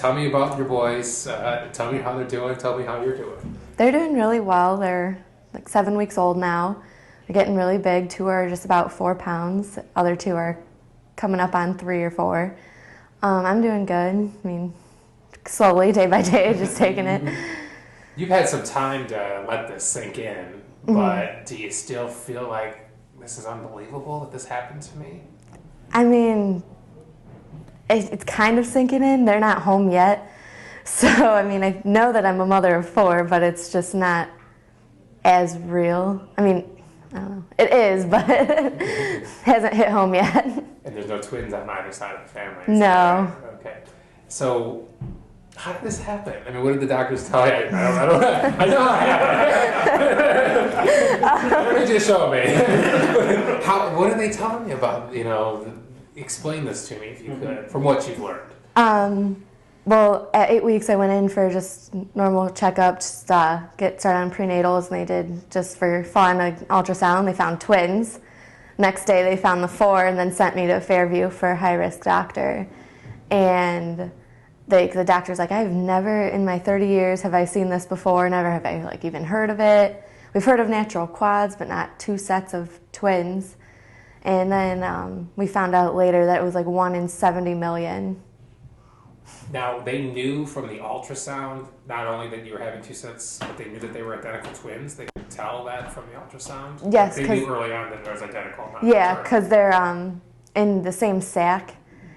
tell me about your boys. Tell me how they're doing. Tell me how you're doing. They're doing really well. They're like 7 weeks old now. They're getting really big. 2 are just about 4 pounds. Other 2 are coming up on 3 or 4. I'm doing good. I mean, slowly, day by day, just taking it. You've had some time to let this sink in, but do you still feel like this is unbelievable that this happened to me? I mean, it's kind of sinking in. They're not home yet. So, I mean, I know that I'm a mother of 4, but it's just not as real. I mean, I don't know. It is, but it hasn't hit home yet. And there's no twins on either side of the family? No. Okay. So, how did this happen? I mean, what did the doctors tell you? I know Why don't you show me? What are they telling you about, explain this to me if you could, from what you've learned. Well, at 8 weeks, I went in for just normal checkup, just get started on prenatals, and they did just for fun an ultrasound. They found twins. Next day, they found the 4, and then sent me to Fairview for a high-risk doctor. And the doctor's like, I've never, in my 30 years, have I seen this before. Never have I even heard of it. We've heard of natural quads, but not 2 sets of twins. And then we found out later that it was like 1 in 70 million. Now, they knew from the ultrasound not only that you were having 2 sets, but they knew that they were identical twins. They could tell that from the ultrasound? Yes. They knew early on that it was identical. Yeah, because they're in the same sac.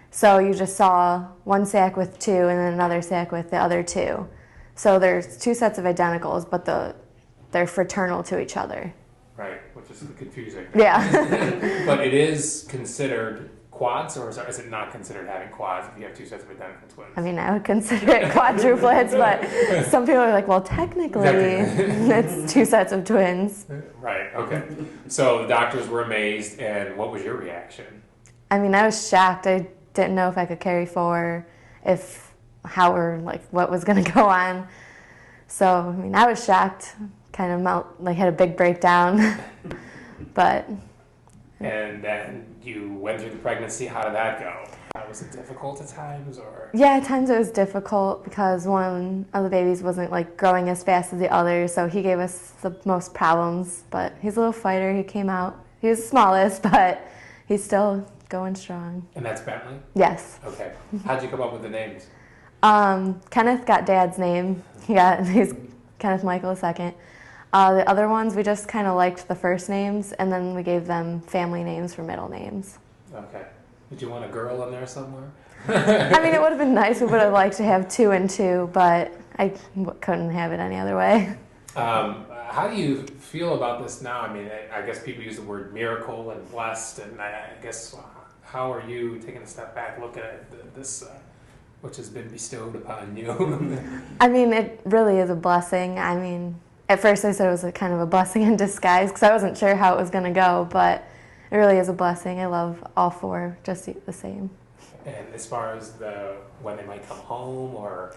So you just saw 1 sac with 2 and then another sac with the other 2. So there's 2 sets of identicals, but they're fraternal to each other. Right, which is confusing. Yeah. But it is considered quads, or is it not considered having quads if you have 2 sets of identical twins? I mean, I would consider it quadruplets, but some people are like, well, technically, it's 2 sets of twins. Right, okay. So the doctors were amazed, and what was your reaction? I mean, I was shocked. I didn't know if I could carry 4, what was going to go on. So, I mean, I was shocked, kind of had a big breakdown, but... And then you went through the pregnancy. How did that go? Was it difficult at times, or? Yeah, at times it was difficult because one of the babies wasn't growing as fast as the other, so he gave us the most problems. But he's a little fighter. He came out. He was the smallest, but he's still going strong. And that's Bentley? Yes. Okay. How'd you come up with the names? Kenneth got Dad's name. He's Kenneth Michael II. The other ones, we just kind of liked the first names, and then we gave them family names for middle names. Okay. Did you want a girl in there somewhere? I mean, it would have been nice. We would have liked to have 2 and 2, but I couldn't have it any other way. How do you feel about this now? I mean, I guess people use the word miracle and blessed, and I guess how are you taking a step back, looking at this, which has been bestowed upon you? I mean, it really is a blessing. I mean, at first I said it was kind of a blessing in disguise because I wasn't sure how it was going to go, but it really is a blessing. I love all 4 just the same. And as far as when they might come home, or?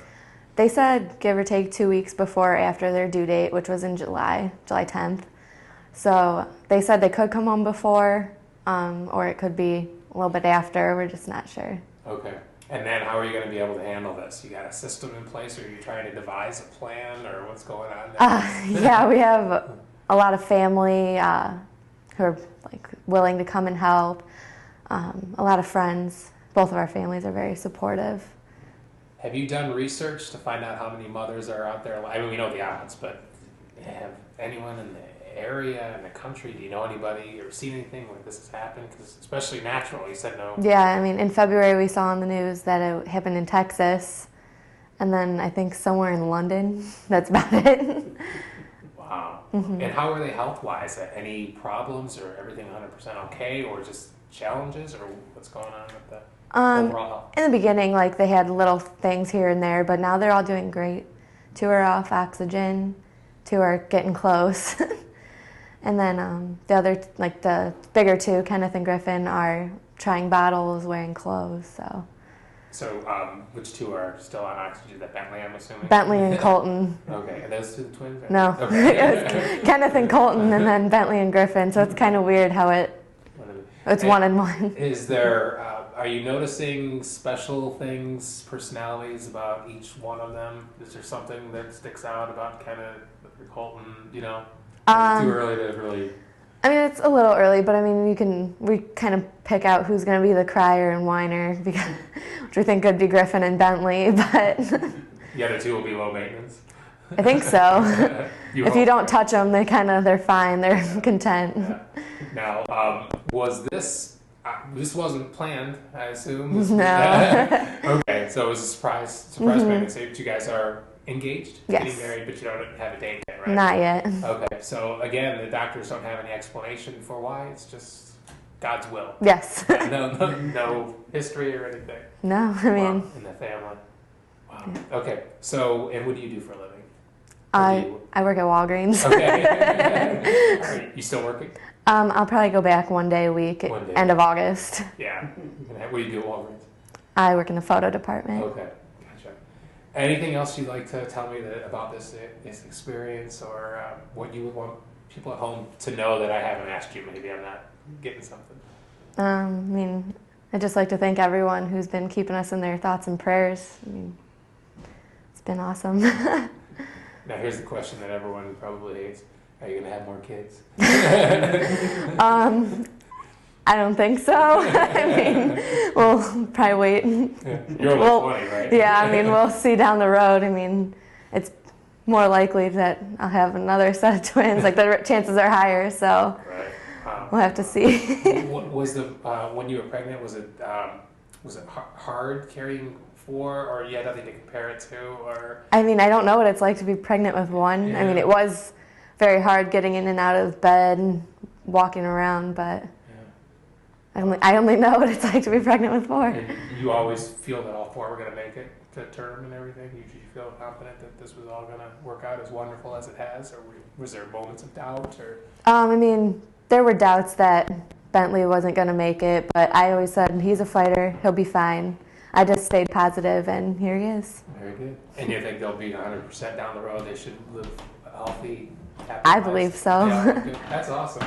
They said give or take 2 weeks before or after their due date, which was in July 10th. So they said they could come home before, or it could be a little bit after. We're just not sure. Okay. And then how are you going to be able to handle this? You got a system in place, or are you trying to devise a plan, or what's going on there? Yeah, we have a lot of family who are willing to come and help. A lot of friends. Both of our families are very supportive. Have you done research to find out how many mothers are out there? I mean, we know the odds, but have anyone in the area, in the country, do you know anybody or seen anything where this has happened? Because especially natural, you said no. Yeah, I mean, in February we saw on the news that it happened in Texas, and then I think somewhere in London. That's about it. Wow. Mm-hmm. And how are they health-wise? Any problems, or everything 100% okay, or just challenges, or what's going on with the overall health? In the beginning, they had little things here and there, but now they're all doing great. 2 are off oxygen, 2 are getting close. And then the other, the bigger 2, Kenneth and Griffin, are trying bottles, wearing clothes, so. So which 2 are still on oxygen? Is that Bentley, I'm assuming? Bentley and Colton. Okay, are those 2 the twins? Right? No. Okay. It was Kenneth and Colton, and then Bentley and Griffin, so it's kind of weird how it's 1 and 1. Is there, Are you noticing special things, personalities about each one of them? Is there something that sticks out about kind of Colton? You know, it's too early to really. I mean, it's a little early, but I mean, we kind of pick out who's going to be the crier and whiner, because, which we think could be Griffin and Bentley, but The other two will be low maintenance. I think so. If you don't touch them, they're fine. They're content. Yeah. Now, was this wasn't planned, I assume? No. Okay, so it was a surprise pregnancy. But you guys are engaged, Yes. getting married, but you don't have a date yet, right? Not yet. Okay, so again, the doctors don't have any explanation for why. It's just God's will. Yes. No history or anything. No, I mean. Wow, in the family. Wow. Yeah. Okay, so and what do you do for a living? I work at Walgreens. Okay. All right, you still working? I'll probably go back one day a week, end of August. Yeah. What do you do at Walgreens? I work in the photo department. Okay, gotcha. Anything else you'd like to tell me about this experience, or what you would want people at home to know that I haven't asked you? Maybe I'm not getting something. I mean, I'd just like to thank everyone who's been keeping us in their thoughts and prayers. I mean, it's been awesome. Now here's the question that everyone probably hates. Are you going to have more kids? I don't think so. I mean, we'll probably wait. Yeah. You're only 20, right? Yeah, I mean, we'll see down the road. I mean, it's more likely that I'll have another set of twins. Like, the chances are higher, so right. We'll have to see. What was when you were pregnant, was it hard carrying 4, or you had nothing to compare it to? Or I mean, I don't know what it's like to be pregnant with 1. Yeah. I mean, it was very hard getting in and out of bed and walking around, but I only know what it's like to be pregnant with 4. And you always feel that all 4 were going to make it to term and everything? You feel confident that this was all going to work out as wonderful as it has, or was there moments of doubt? Or I mean, there were doubts that Bentley wasn't going to make it, but I always said, he's a fighter, he'll be fine. I just stayed positive, and here he is. Very good. And you think they'll be 100% down the road? They should live a healthy, happy I lives? believe so. Yeah, good. That's awesome.